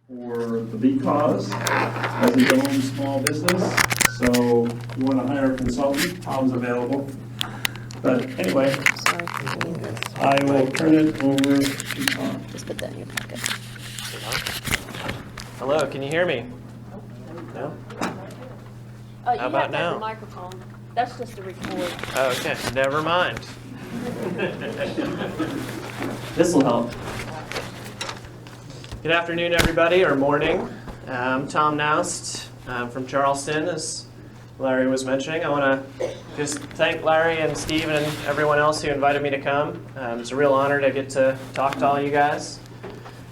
for the bee cause as a your own small business. So if you want to hire a consultant, Tom's available. But anyway, I will turn it over to Tom. Just put that in your pocket. Hello, can you hear me? No? Oh, you How about have to have now? the microphone. That's just to record. Oh, okay, never mind. This will help. Good afternoon, everybody, or morning. I'm Tom Knaust from Charleston, as Larry was mentioning. I want to just thank Larry and Steve and everyone else who invited me to come. It's a real honor to get to talk to all you guys.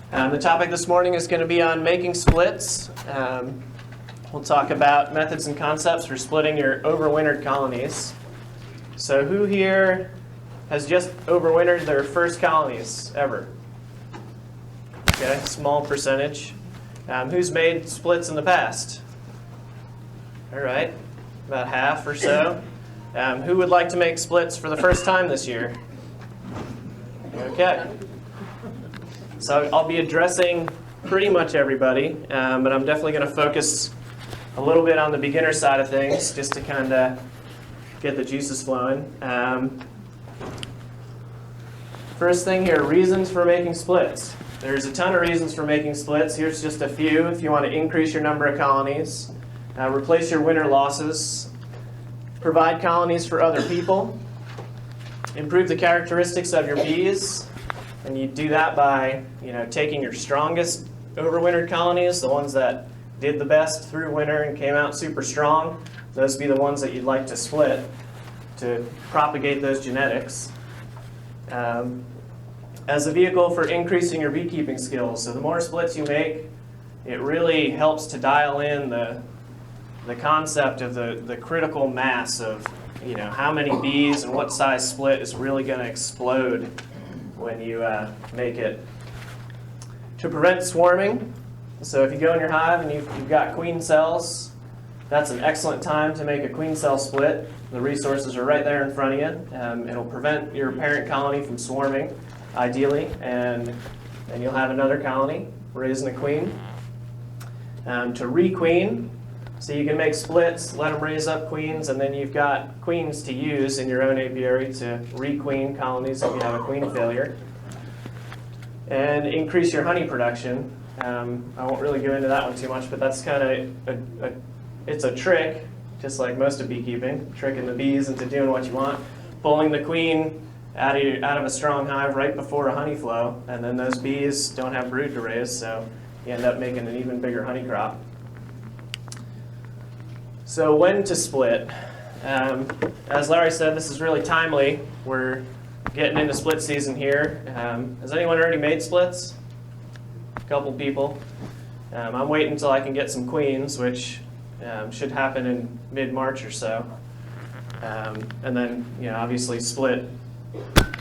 The topic this morning is going to be on making splits. We'll talk about methods and concepts for splitting your overwintered colonies. So who here has just overwintered their first colonies ever? Okay, small percentage. Who's made splits in the past? All right, about half or so. Who would like to make splits for the first time this year? Okay. So I'll be addressing pretty much everybody, but I'm definitely going to focus a little bit on the beginner side of things just to kind of get the juices flowing. First thing here, reasons for making splits. There's a ton of reasons for making splits. Here's just a few. If you want to increase your number of colonies, replace your winter losses, provide colonies for other people, improve the characteristics of your bees, and you do that by taking your strongest overwintered colonies, the ones that did the best through winter and came out super strong. Those would be the ones that you'd like to split to propagate those genetics. As a vehicle for increasing your beekeeping skills. So the more splits you make, it really helps to dial in the concept of the critical mass of how many bees and what size split is really going to explode when you make it. To prevent swarming, so if you go in your hive and you've got queen cells, that's an excellent time to make a queen cell split. The resources are right there in front of you. It'll prevent your parent colony from swarming, ideally, and then you'll have another colony raising a queen. To requeen, so you can make splits, let them raise up queens, and then you've got queens to use in your own apiary to requeen colonies if you have a queen failure. And increase your honey production. I won't really go into that one too much, but that's kind of it's a trick, just like most of beekeeping, tricking the bees into doing what you want, pulling the queen out of a strong hive right before a honey flow, and then those bees don't have brood to raise, so you end up making an even bigger honey crop. So when to split? As Larry said, this is really timely. We're getting into split season here. Has anyone already made splits? A couple people. I'm waiting until I can get some queens, which should happen in mid-March or so. And then, obviously split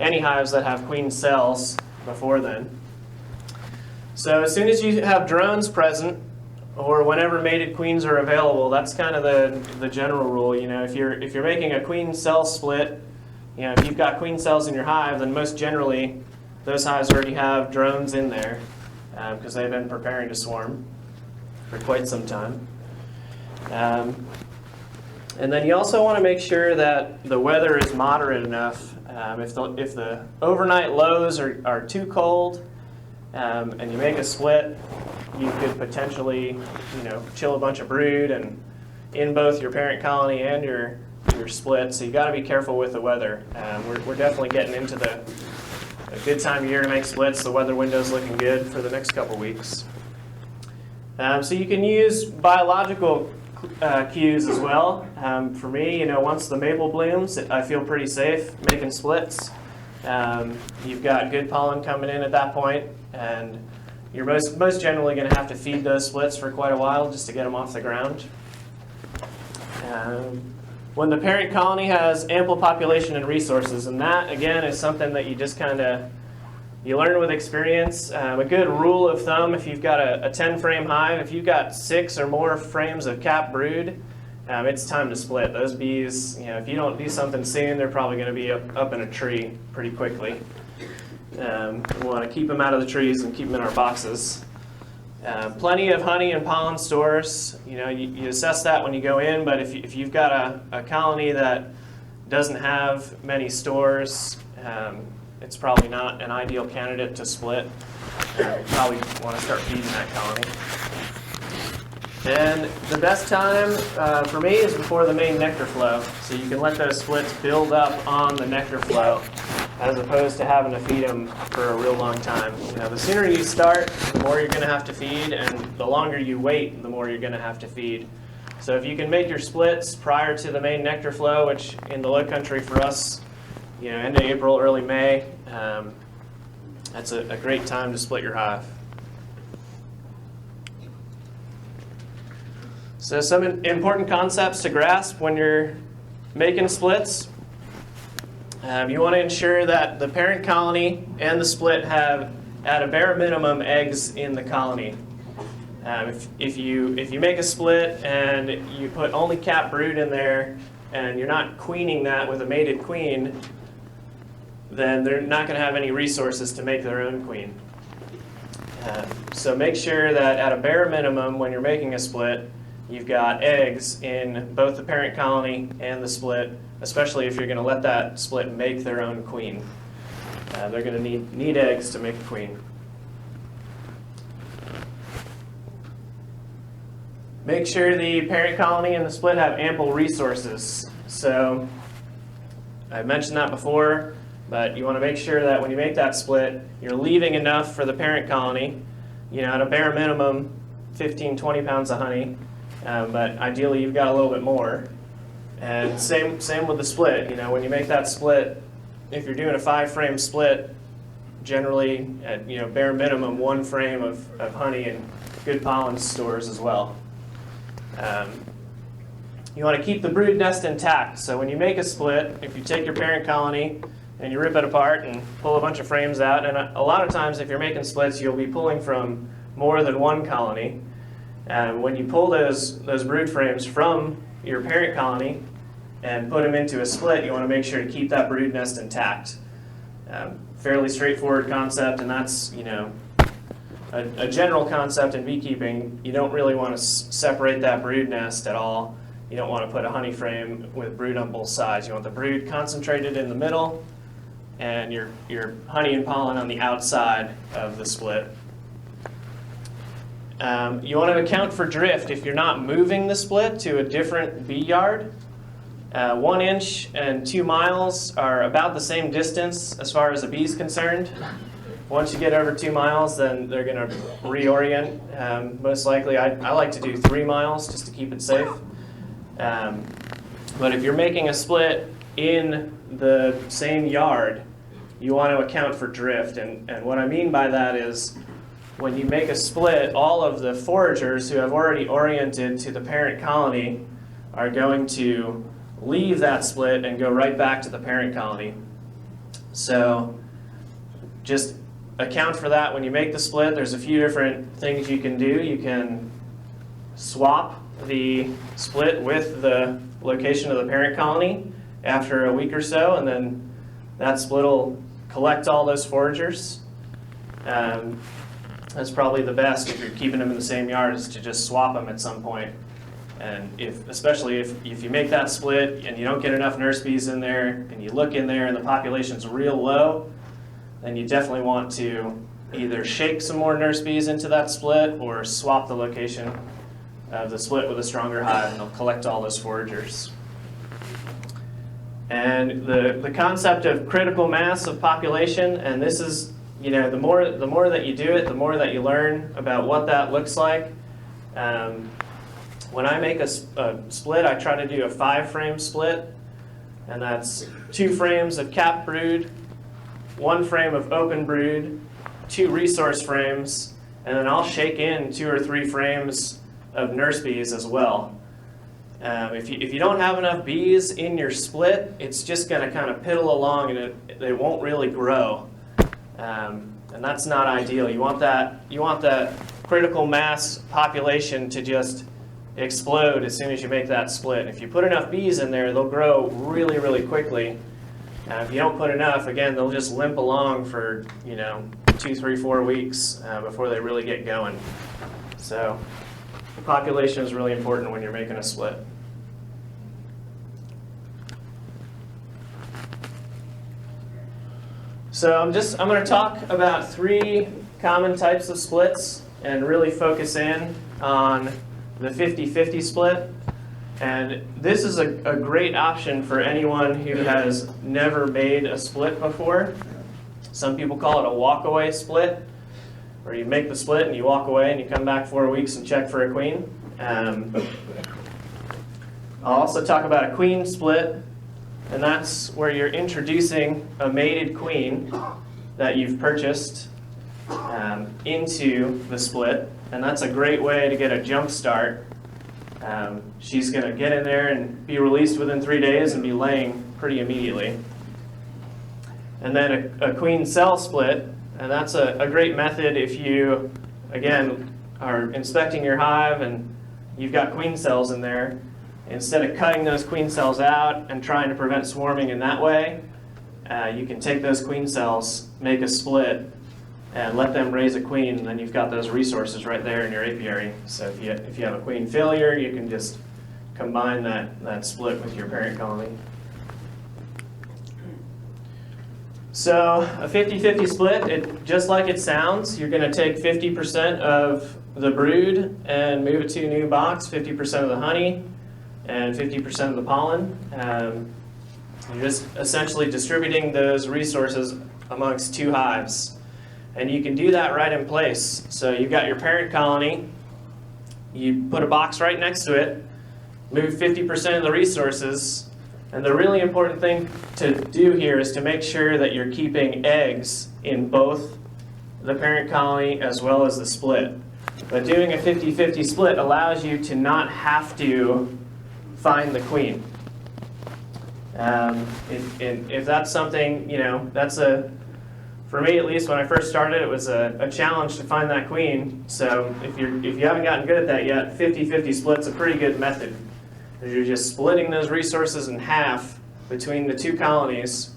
any hives that have queen cells before then. So as soon as you have drones present, or whenever mated queens are available, that's kind of the general rule. If you're making a queen cell split, if you've got queen cells in your hive, then most generally those hives already have drones in there because they've been preparing to swarm for quite some time. And then you also want to make sure that the weather is moderate enough. If the overnight lows are too cold and you make a split, you could potentially chill a bunch of brood and in both your parent colony and your split. So you got to be careful with the weather. We're definitely getting into a good time of year to make splits. The weather window's looking good for the next couple weeks. So you can use biological cues as well. For me, once the maple blooms, I feel pretty safe making splits. You've got good pollen coming in at that point, and you're most generally going to have to feed those splits for quite a while just to get them off the ground. When the parent colony has ample population and resources, and that again is something that you just you learn with experience. A good rule of thumb, if you've got a 10-frame hive, if you've got 6 or more frames of capped brood, it's time to split. Those bees, if you don't do something soon, they're probably going to be up in a tree pretty quickly. We want to keep them out of the trees and keep them in our boxes. Plenty of honey and pollen stores. You assess that when you go in, but if you've got a colony that doesn't have many stores, it's probably not an ideal candidate to split. You probably want to start feeding that colony. And the best time for me is before the main nectar flow. So you can let those splits build up on the nectar flow as opposed to having to feed them for a real long time. The sooner you start, the more you're going to have to feed, and the longer you wait, the more you're going to have to feed. So if you can make your splits prior to the main nectar flow, which in the low country for us, end of April, early May, that's a great time to split your hive. So some important concepts to grasp when you're making splits. You want to ensure that the parent colony and the split have, at a bare minimum, eggs in the colony. If you make a split and you put only capped brood in there and you're not queening that with a mated queen, then they're not going to have any resources to make their own queen. So make sure that at a bare minimum, when you're making a split, you've got eggs in both the parent colony and the split, especially if you're going to let that split make their own queen. They're going to need eggs to make a queen. Make sure the parent colony and the split have ample resources. So I mentioned that before, but you want to make sure that when you make that split, you're leaving enough for the parent colony. At a bare minimum, 15, 20 pounds of honey. But ideally you've got a little bit more. And same with the split. When you make that split, if you're doing a 5-frame split, generally at bare minimum 1 frame of honey and good pollen stores as well. You want to keep the brood nest intact. So when you make a split, if you take your parent colony and you rip it apart and pull a bunch of frames out, and a lot of times if you're making splits, you'll be pulling from more than one colony. When you pull those brood frames from your parent colony and put them into a split, you want to make sure to keep that brood nest intact. Fairly straightforward concept, and that's a general concept in beekeeping. You don't really want to separate that brood nest at all. You don't want to put a honey frame with brood on both sides. You want the brood concentrated in the middle and your honey and pollen on the outside of the split. You want to account for drift if you're not moving the split to a different bee yard. 1 inch and 2 miles are about the same distance as far as a bee is concerned. Once you get over 2 miles, then they're going to reorient. Most likely, I like to do 3 miles just to keep it safe. But if you're making a split in the same yard, you want to account for drift. And what I mean by that is, when you make a split, all of the foragers who have already oriented to the parent colony are going to leave that split and go right back to the parent colony. So just account for that when you make the split. There's a few different things you can do. You can swap the split with the location of the parent colony after a week or so, and then that split will collect all those foragers. That's probably the best if you're keeping them in the same yard, is to just swap them at some point. And especially if you make that split and you don't get enough nurse bees in there, and you look in there and the population's real low, then you definitely want to either shake some more nurse bees into that split or swap the location of the split with a stronger hive, and they'll collect all those foragers. And the concept of critical mass of population, and this is, the more that you do it, the more that you learn about what that looks like. When I make a split, I try to do a 5-frame split, and that's 2 frames of capped brood, 1 frame of open brood, 2 resource frames, and then I'll shake in 2 or 3 frames of nurse bees as well. If you don't have enough bees in your split, it's just going to kind of piddle along, and it won't really grow. And that's not ideal. You want that critical mass population to just explode as soon as you make that split. If you put enough bees in there, they'll grow really, really quickly. If you don't put enough, again, they'll just limp along for 2, 3, 4 weeks before they really get going. So the population is really important when you're making a split. So I'm going to talk about 3 common types of splits and really focus in on the 50-50 split. And this is a great option for anyone who has never made a split before. Some people call it a walk-away split, where you make the split and you walk away and you come back 4 weeks and check for a queen. I'll also talk about a queen split, and that's where you're introducing a mated queen that you've purchased into the split, and that's a great way to get a jump start. She's going to get in there and be released within 3 days and be laying pretty immediately. And then a queen cell split, and that's a great method if you, again, are inspecting your hive and you've got queen cells in there. Instead of cutting those queen cells out and trying to prevent swarming in that way, you can take those queen cells, make a split, and let them raise a queen, and then you've got those resources right there in your apiary. So if you have a queen failure, you can just combine that split with your parent colony. So a 50-50 split, just like it sounds, you're going to take 50% of the brood and move it to a new box, 50% of the honey, and 50% of the pollen. You're just essentially distributing those resources amongst 2 hives. And you can do that right in place. So you've got your parent colony, you put a box right next to it, move 50% of the resources, and the really important thing to do here is to make sure that you're keeping eggs in both the parent colony as well as the split. But doing a 50-50 split allows you to not have to find the queen. If that's something, for me at least, when I first started, it was a challenge to find that queen. So if you haven't gotten good at that yet, 50-50 split's a pretty good method. You're just splitting those resources in half between the 2 colonies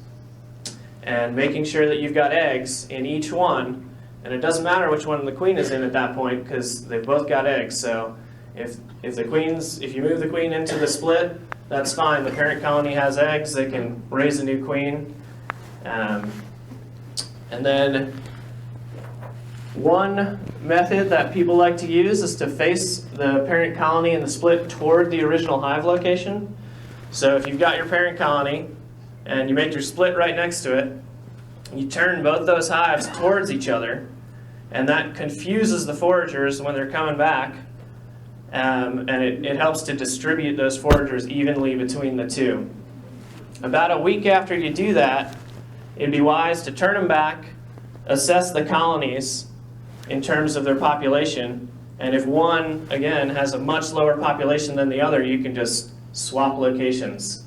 and making sure that you've got eggs in each one. And it doesn't matter which one the queen is in at that point because they've both got eggs. So if you move the queen into the split, that's fine. The parent colony has eggs. They can raise a new queen. And then one method that people like to use is to face the parent colony and the split toward the original hive location. So if you've got your parent colony and you make your split right next to it, you turn both those hives towards each other, and that confuses the foragers when they're coming back, and it helps to distribute those foragers evenly between the 2. About a week after you do that, it'd be wise to turn them back, assess the colonies in terms of their population, and if one, again, has a much lower population than the other, you can just swap locations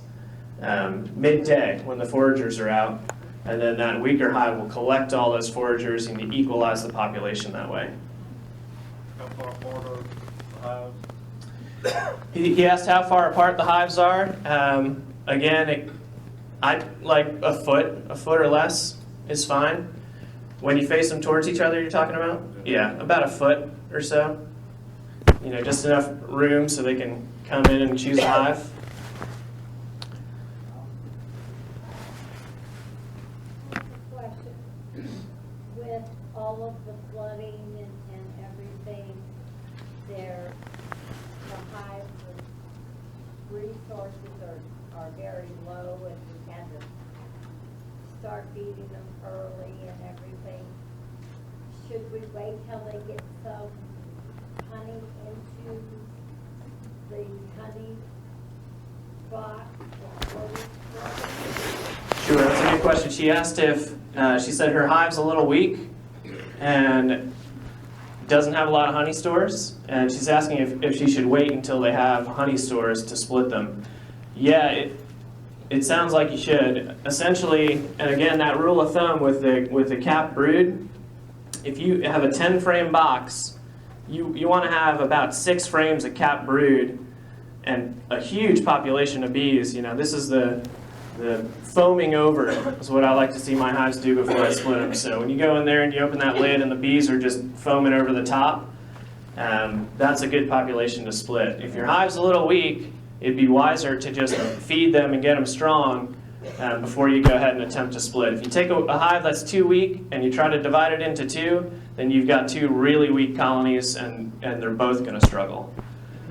midday when the foragers are out, and then that weaker hive will collect all those foragers and equalize the population that way. How far apart are the hives? He asked how far apart the hives are. Again, like a foot or less is fine. When you face them towards each other, you're talking about? Yeah, about a foot or so. Just enough room so they can come in and choose a hive. Question. With all of the flooding and everything, the hive resources are very low, and we had to start feeding them early and everything. Should we wait till they get some honey into the honey box? Sure, that's a good question. She asked if, she said her hive's a little weak and doesn't have a lot of honey stores, and she's asking if she should wait until they have honey stores to split them. Yeah, it sounds like you should. Essentially, and again, that rule of thumb with the capped brood, if you have a 10-frame box, you want to have about 6 frames of capped brood and a huge population of bees. This is the foaming over is what I like to see my hives do before I split them. So when you go in there and you open that lid and the bees are just foaming over the top, that's a good population to split. If your hive's a little weak, it'd be wiser to just feed them and get them strong before you go ahead and attempt to split. If you take a hive that's too weak and you try to divide it into two, then you've got two really weak colonies and they're both going to struggle.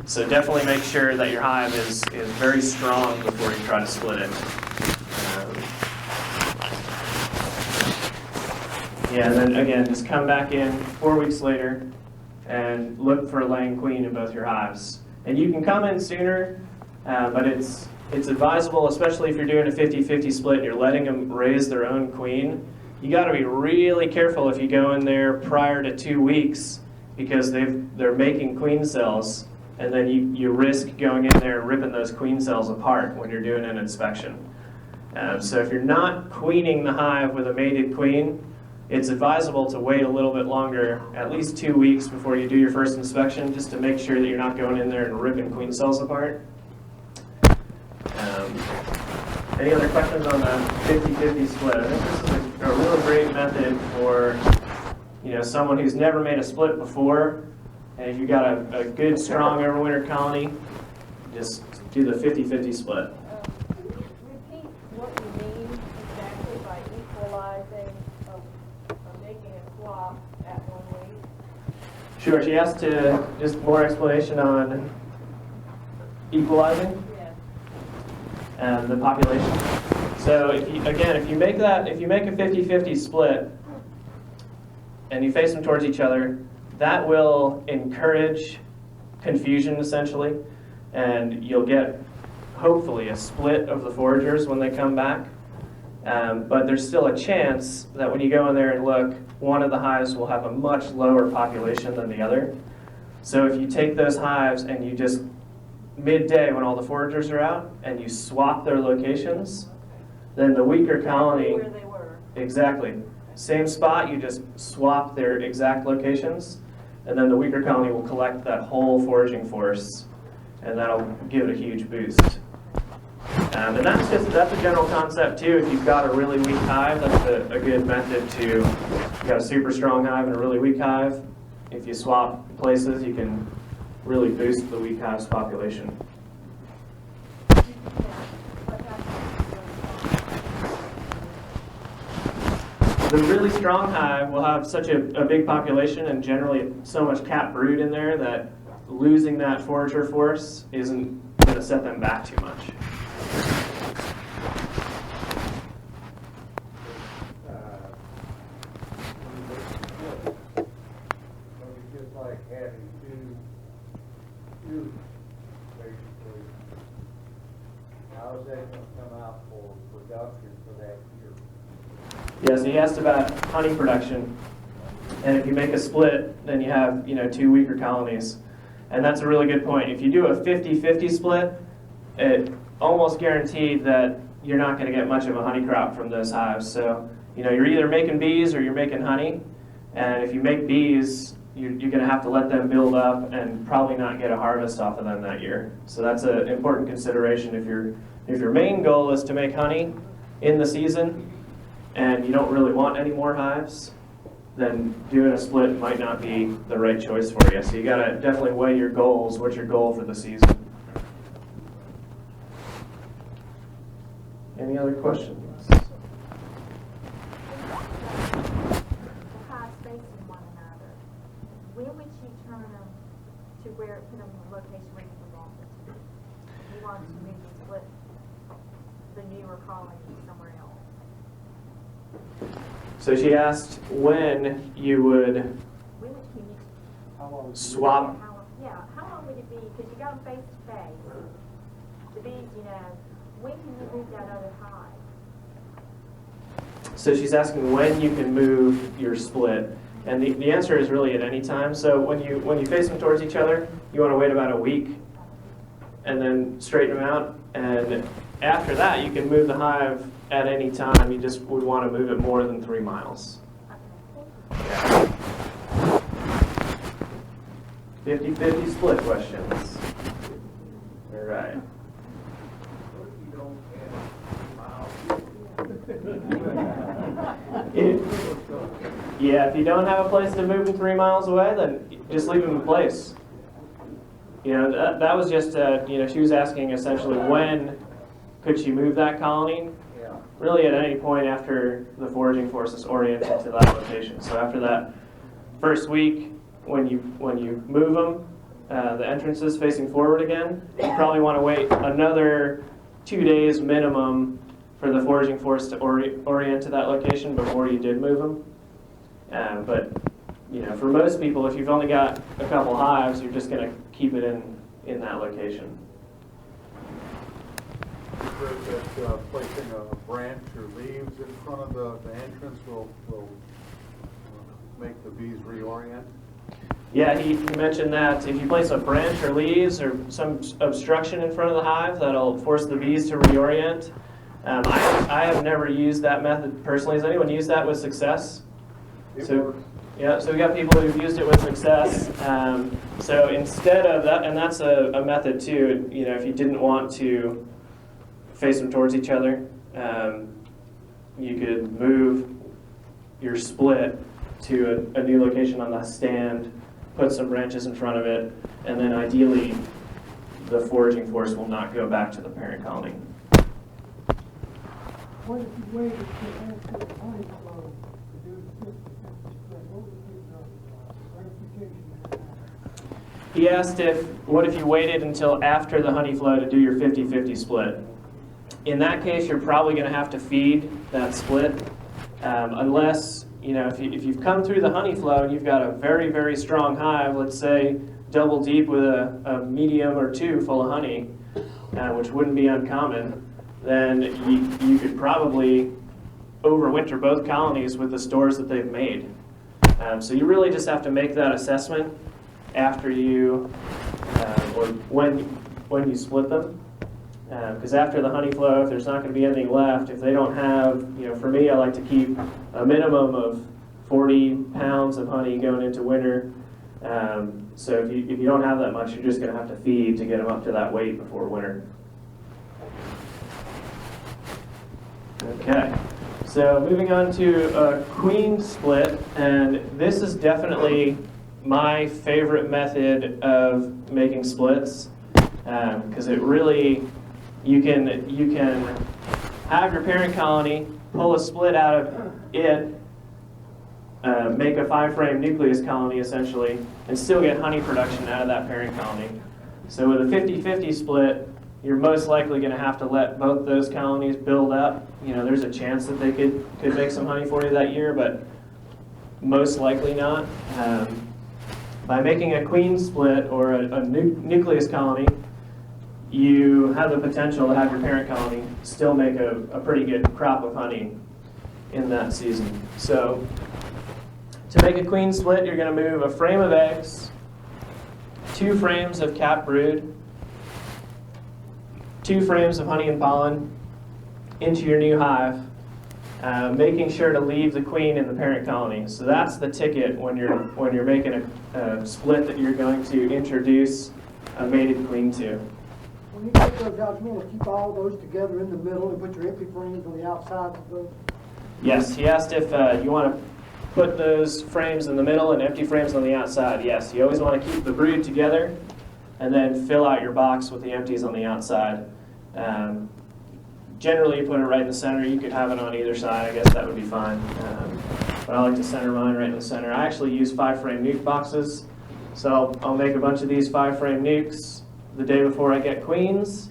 So definitely make sure that your hive is very strong before you try to split it. Yeah, and then again, just come back in 4 weeks later and look for a laying queen in both your hives. And you can come in sooner, but it's advisable, especially if you're doing a 50-50 split and you're letting them raise their own queen. You got to be really careful if you go in there prior to 2 weeks, because they're making queen cells, and then you risk going in there and ripping those queen cells apart when you're doing an inspection. So if you're not queening the hive with a mated queen, it's advisable to wait a little bit longer, at least 2 weeks before you do your first inspection, just to make sure that you're not going in there and ripping queen cells apart. Any other questions on the 50-50 split? I think this is a really great method for someone who's never made a split before. And if you've got a good, strong overwintered colony, just do the 50-50 split. Repeat what you mean exactly by equalizing or making a swap at 1 week. Sure, she asked to just more explanation on equalizing Yes. the population. So if you make a 50-50 split and you face them towards each other, that will encourage confusion essentially, and you'll get hopefully a split of the foragers when they come back. But there's still a chance that when you go in there and look, one of the hives will have a much lower population than the other. So if you take those hives and you just midday when all the foragers are out and you swap their locations, then the weaker colony, Where they were. exactly, same spot, you just swap their exact locations, and then the weaker colony will collect that whole foraging force, and that'll give it a huge boost. And that's a general concept too. If you've got a really weak hive, that's a good method to, you've got a super strong hive and a really weak hive. If you swap places, you can really boost the weak hive's population. The really strong hive will have such a big population and generally so much capped brood in there that losing that forager force isn't going to set them back too much. Just like having two basically. How is that going to come out for production for that year? Yeah, so you asked about honey production, and if you make a split, then you have two weaker colonies, and that's a really good point. If you do a 50-50 split, it almost guaranteed that you're not going to get much of a honey crop from those hives. So you're either making bees or you're making honey, and if you make bees, you're going to have to let them build up and probably not get a harvest off of them that year. So that's an important consideration. If your main goal is to make honey in the season, and you don't really want any more hives, then doing a split might not be the right choice for you. So you got to definitely weigh your goals. What's your goal for the season? Any other questions? The hives facing one another, when would you turn them to where, put them in the location where you would want them to be? You want to move the split, the newer colony somewhere else? So she asked when you would When would you, swap. how long would it be, because you got them face to face, the bees, when can you move that other hive? So she's asking when you can move your split. And the answer is really at any time. So when you face them towards each other, you want to wait about a week and then straighten them out. And after that, you can move the hive at any time. You just would want to move it more than 3 miles. 50-50 split questions. All right. You don't have miles. Yeah, if you don't have a place to move them 3 miles away, then just leave them in place. You know, that was just, you know, she was asking essentially when could she move that colony? Yeah. Really at any point after the foraging force is oriented to that location. So after that first week, when you move them, the entrance is facing forward again, you probably want to wait another 2 days minimum for the foraging force to orient to that location before you did move them. But you know, for most people, if you've only got a couple hives, you're just going to keep it in that location. Placing a branch or leaves in front of the entrance will make the bees reorient? Yeah, he mentioned that if you place a branch or leaves or some obstruction in front of the hive, that'll force the bees to reorient. I have never used that method personally. Has anyone used that with success? Yeah, so we got people who've used it with success. So instead of that, and that's a method too, you know, if you didn't want to face them towards each other, you could move your split to a new location on the stand, put some branches in front of it, and then ideally the foraging force will not go back to the parent colony. What if you waited to after the honey flow to do the 50-50 split? What would be the ramifications? He asked what if you waited until after the honey flow to do your 50-50 split? In that case, you're probably going to have to feed that split, unless, you know, if you've come through the honey flow and you've got a very, very strong hive, let's say double deep with a medium or two full of honey, which wouldn't be uncommon, then you could probably overwinter both colonies with the stores that they've made. So you really just have to make that assessment after you, or when you split them. Because after the honey flow, if there's not going to be anything left, if they don't have, you know, for me, I like to keep a minimum of 40 pounds of honey going into winter. So if you don't have that much, you're just going to have to feed to get them up to that weight before winter. Okay, so moving on to a queen split, and this is definitely my favorite method of making splits, because it really, you can have your parent colony, pull a split out of it, make a 5-frame nucleus colony essentially, and still get honey production out of that parent colony. So with a 50-50 split, you're most likely going to have to let both those colonies build up. You know, there's a chance that they could make some honey for you that year, but most likely not. By making a queen split or a nucleus colony, you have the potential to have your parent colony still make a pretty good crop of honey in that season. So to make a queen split, you're going to move a frame of eggs, 2 frames of capped brood, 2 frames of honey and pollen into your new hive, making sure to leave the queen in the parent colony. So that's the ticket when you're making a split that you're going to introduce a mated queen to. When you take those out, you want to keep all those together in the middle and put your empty frames on the outside of those? Yes, he asked if you want to put those frames in the middle and empty frames on the outside. Yes, you always want to keep the brood together and then fill out your box with the empties on the outside. Generally, you put it right in the center. You could have it on either side. I guess that would be fine. But I like to center mine right in the center. I actually use 5-frame nuke boxes. So I'll make a bunch of these 5-frame nukes the day before I get queens.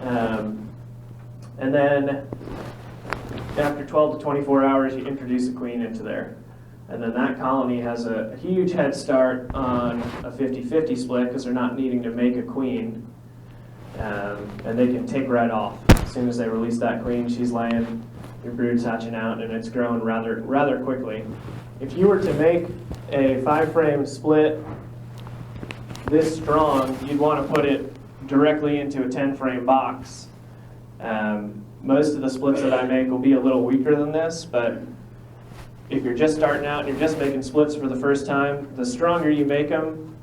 And then after 12 to 24 hours, you introduce a queen into there. And then that colony has a huge head start on a 50-50 split because they're not needing to make a queen. And they can take right off. As soon as they release that queen, she's laying, your brood's hatching out, and it's growing rather quickly. If you were to make a 5-frame split this strong, you'd want to put it directly into a 10-frame box. Most of the splits that I make will be a little weaker than this, but if you're just starting out and you're just making splits for the first time, the stronger you make them,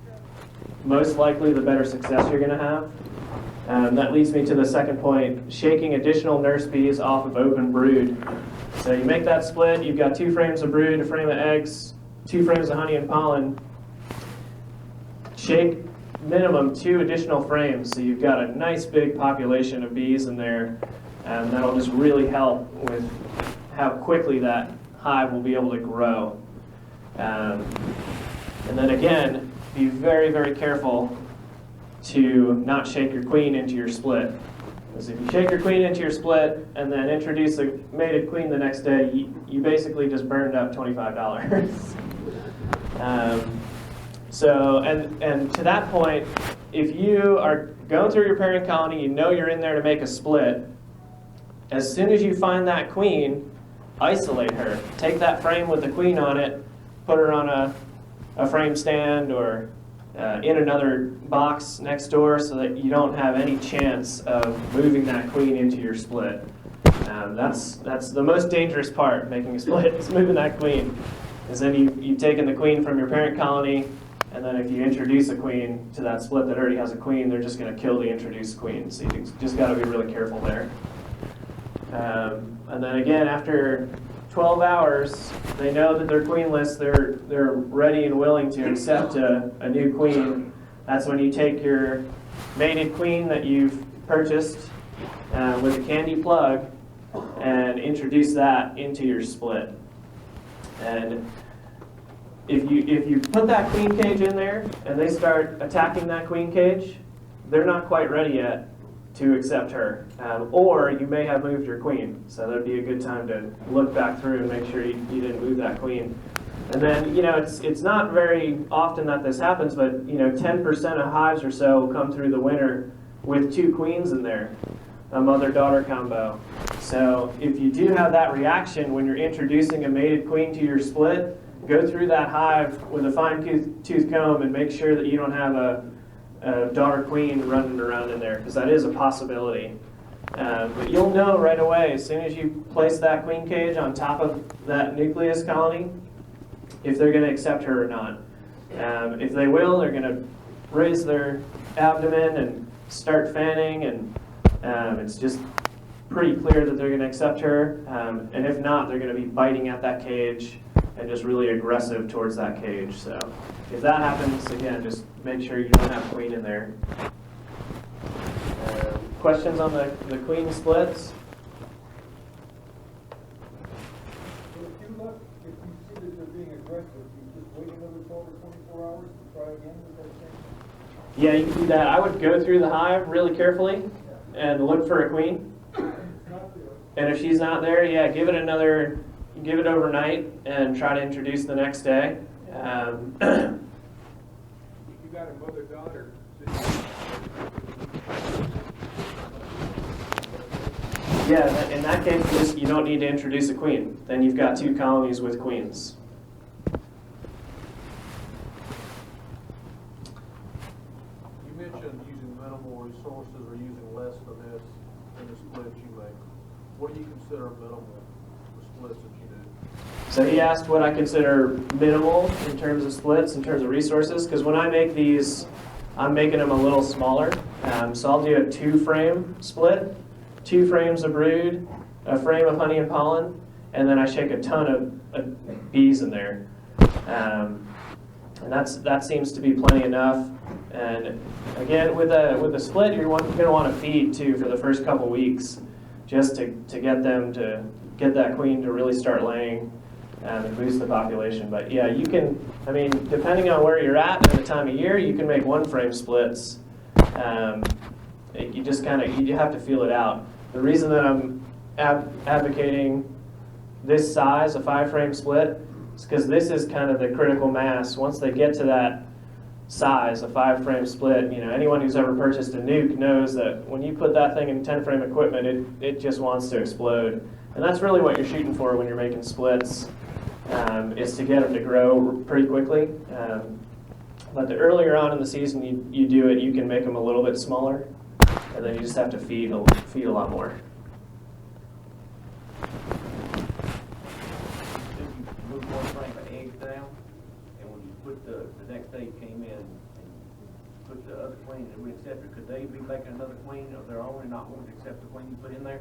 most likely the better success you're going to have. That leads me to the second point, shaking additional nurse bees off of open brood. So you make that split, you've got 2 frames of brood, a frame of eggs, 2 frames of honey and pollen. Shake minimum 2 additional frames, so you've got a nice big population of bees in there, and that'll just really help with how quickly that hive will be able to grow. And then again, be very, very careful to not shake your queen into your split. Because if you shake your queen into your split and then introduce a mated queen the next day, you basically just burned up $25. And to that point, if you are going through your parent colony, you know you're in there to make a split, as soon as you find that queen, isolate her. Take that frame with the queen on it, put her on a frame stand or in another box next door so that you don't have any chance of moving that queen into your split. That's the most dangerous part, making a split, is moving that queen. Because then you've taken the queen from your parent colony, and then if you introduce a queen to that split that already has a queen, they're just going to kill the introduced queen. So you just got to be really careful there. And then again, after 12 hours, they know that they're queenless, they're ready and willing to accept a new queen. That's when you take your mated queen that you've purchased with a candy plug and introduce that into your split. And if you put that queen cage in there and they start attacking that queen cage, they're not quite ready yet to accept her. Or you may have moved your queen. So that'd be a good time to look back through and make sure you didn't move that queen. And then, it's not very often that this happens, but 10% of hives or so will come through the winter with 2 queens in there, a mother-daughter combo. So if you do have that reaction when you're introducing a mated queen to your split, go through that hive with a fine-tooth comb and make sure that you don't have a daughter queen running around in there, because that is a possibility. But you'll know right away as soon as you place that queen cage on top of that nucleus colony if they're going to accept her or not. If they will, they're going to raise their abdomen and start fanning, and it's just pretty clear that they're going to accept her. And if not, they're going to be biting at that cage and just really aggressive towards that cage. So if that happens, again, just make sure you don't have queen in there. Questions on the queen splits? So if you see that they're being aggressive, you just wait another 12 or 24 hours to try again with that same? Yeah, you can do that. I would go through the hive really carefully and look for a queen. And if she's not there, yeah, give it overnight and try to introduce the next day. You got a mother-daughter. Yeah, in that case, you don't need to introduce a queen. Then you've got 2 colonies with queens. You mentioned using minimal resources or using less of this in the splits you make. What do you consider minimal for splits that you do? So he asked what I consider minimal in terms of splits, in terms of resources, because when I make these, I'm making them a little smaller. So I'll do a 2-frame split, 2 frames of brood, a frame of honey and pollen, and then I shake a ton of bees in there. And that seems to be plenty enough. And again, with a split, you're going to want to feed too for the first couple weeks, just to get them to get that queen to really start laying and boost the population. But yeah, you can, depending on where you're at and the time of year, you can make 1-frame splits. You just you have to feel it out. The reason that I'm advocating this size, a 5-frame split, is because this is kind of the critical mass. Once they get to that size, a 5-frame split, anyone who's ever purchased a nuke knows that when you put that thing in 10-frame equipment, it just wants to explode. And that's really what you're shooting for when you're making splits, is to get them to grow pretty quickly. But the earlier on in the season you do it, you can make them a little bit smaller, and then you just have to feed a lot more. You move 1 frame of eggs down, and when you put the next day you came in and put the other queen that we accepted, could they be making another queen, or they're only not wanting to accept the queen you put in there?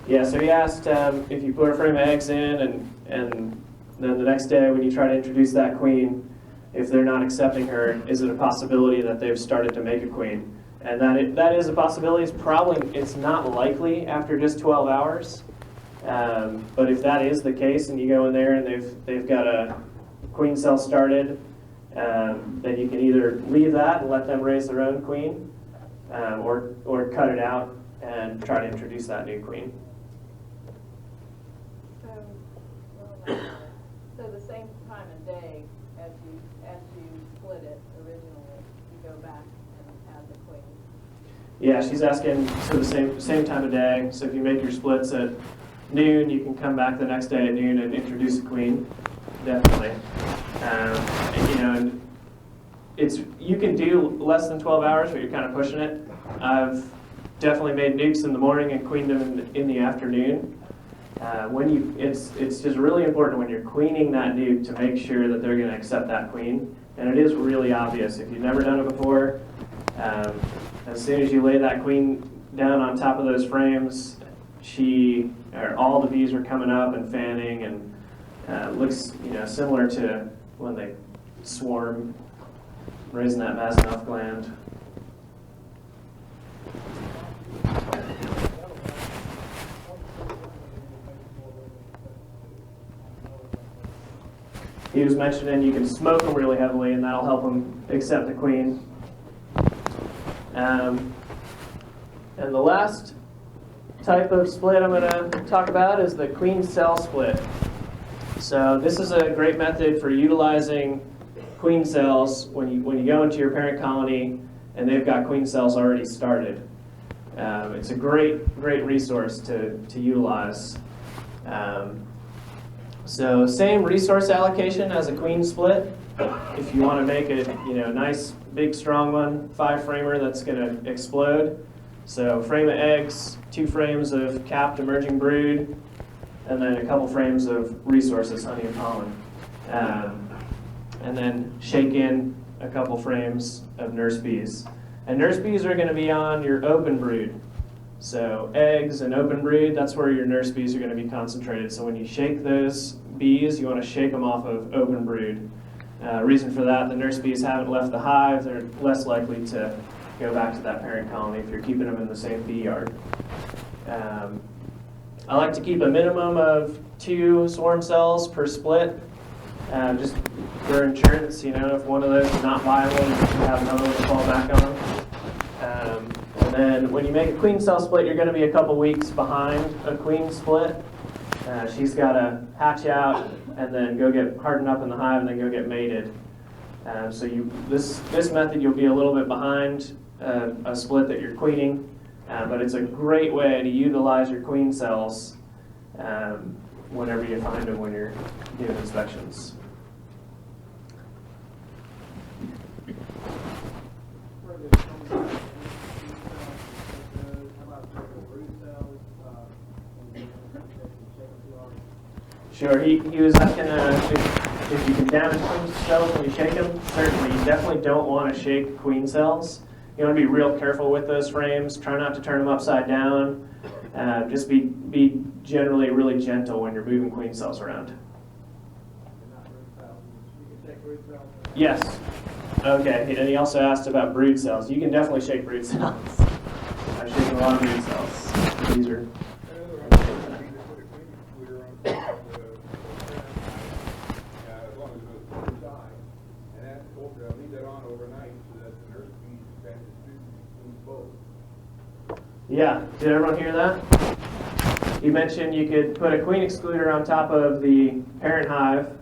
Yeah, so he asked if you put a frame of eggs in and then the next day when you try to introduce that queen, if they're not accepting her, is it a possibility that they've started to make a queen? And that is a possibility. It's not likely after just 12 hours. But if that is the case and you go in there and they've got a queen cell started, then you can either leave that and let them raise their own queen, or cut it out and try to introduce that new queen. So the same time of day as you split it originally, you go back and add the queen. Yeah, she's asking so the same time of day. So if you make your splits at noon, you can come back the next day at noon and introduce a queen. Definitely. And you can do less than 12 hours, but you're kind of pushing it. I've definitely made nukes in the morning and queened them in the afternoon. It's just really important when you're queening that nuke to make sure that they're going to accept that queen. And it is really obvious if you've never done it before. As soon as you lay that queen down on top of those frames, all the bees are coming up and fanning, and looks similar to when they swarm, raising that Masanoff gland. He was mentioning you can smoke them really heavily, and that'll help them accept the queen. And the last type of split I'm going to talk about is the queen cell split. So this is a great method for utilizing queen cells when you go into your parent colony and they've got queen cells already started. It's a great resource to utilize. So same resource allocation as a queen split. If you want to make a nice big strong one, 5-framer that's going to explode. So frame of eggs, 2 frames of capped emerging brood, and then a couple frames of resources, honey and pollen. And then shake in a couple frames of nurse bees. And nurse bees are going to be on your open brood. So eggs and open brood, that's where your nurse bees are going to be concentrated. So when you shake those bees, you want to shake them off of open brood. Reason for that, the nurse bees haven't left the hive. They're less likely to go back to that parent colony if you're keeping them in the same bee yard. I like to keep a minimum of 2 swarm cells per split, just for insurance. If one of those is not viable, you have another one to fall back on. And then when you make a queen cell split, you're going to be a couple weeks behind a queen split. She's got to hatch out and then go get hardened up in the hive and then go get mated. So this method you'll be a little bit behind a split that you're queening, but it's a great way to utilize your queen cells whenever you find them when you're doing inspections. Sure, he was asking if you can damage queen cells when you shake them. Certainly, you definitely don't want to shake queen cells. You want to be real careful with those frames. Try not to turn them upside down. Just be generally really gentle when you're moving queen cells around. Yes. Okay, and he also asked about brood cells. You can definitely shake brood cells. I've shaken a lot of brood cells. These are... Yeah, did everyone hear that? You mentioned you could put a queen excluder on top of the parent hive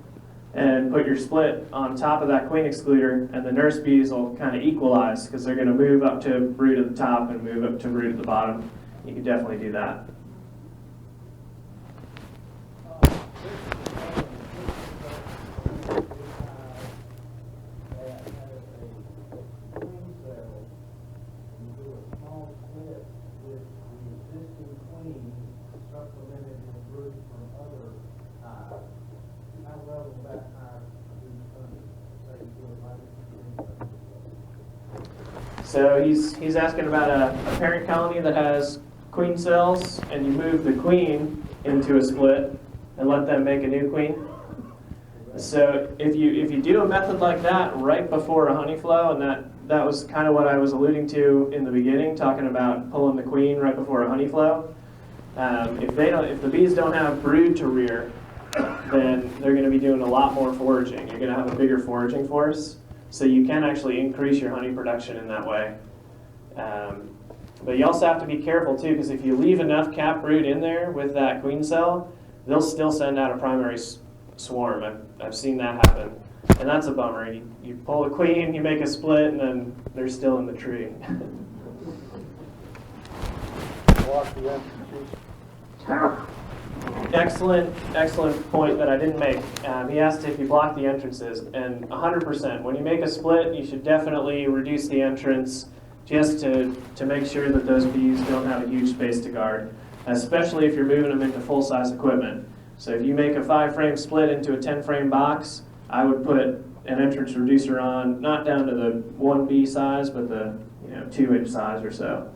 and put your split on top of that queen excluder, and the nurse bees will kind of equalize because they're going to move up to brood at the top and move up to brood at the bottom. You can definitely do that. So he's asking about a parent colony that has queen cells and you move the queen into a split and let them make a new queen. So if you do a method like that right before a honey flow, and that was kind of what I was alluding to in the beginning, talking about pulling the queen right before a honey flow. If the bees don't have brood to rear, then they're going to be doing a lot more foraging. You're going to have a bigger foraging force, so you can actually increase your honey production in that way. But you also have to be careful too, because if you leave enough cap brood in there with that queen cell, they'll still send out a primary swarm. I've seen that happen, and that's a bummer. You pull the queen, you make a split, and then they're still in the tree. Excellent point that I didn't make. He asked if you block the entrances, and 100%. When you make a split, you should definitely reduce the entrance just to make sure that those bees don't have a huge space to guard, especially if you're moving them into full-size equipment. So if you make a 5-frame split into a 10-frame box, I would put an entrance reducer on, not down to the 1 bee size, but the 2-inch size or so.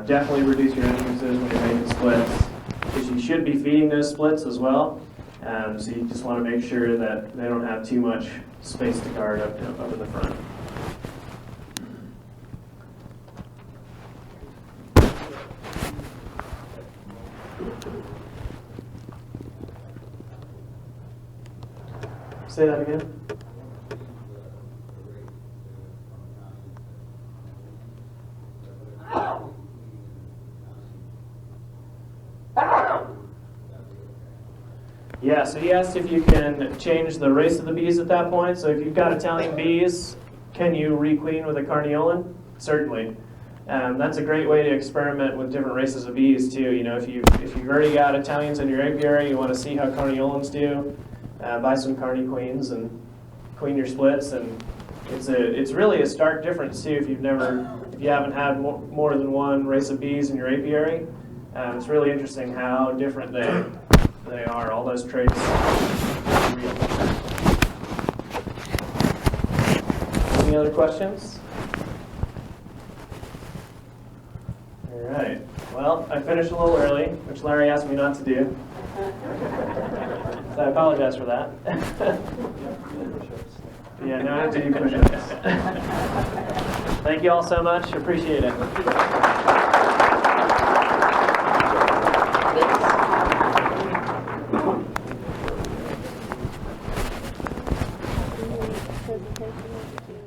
Definitely reduce your entrances when you're making splits, because you should be feeding those splits as well. So you just want to make sure that they don't have too much space to guard up in the front. Say that again. Yeah, so he asked if you can change the race of the bees at that point. So if you've got Italian bees, can you requeen with a carniolan? Certainly. That's a great way to experiment with different races of bees too. If you've already got Italians in your apiary, you want to see how carniolans do, buy some carny queens and queen your splits. And it's really a stark difference too if you haven't had more than one race of bees in your apiary. It's really interesting how different they are. All those traits are real. Any other questions? All right. Well, I finished a little early, which Larry asked me not to do. So I apologize for that. Yeah, now I have to do push-ups. Thank you all so much. Appreciate it. Presentation.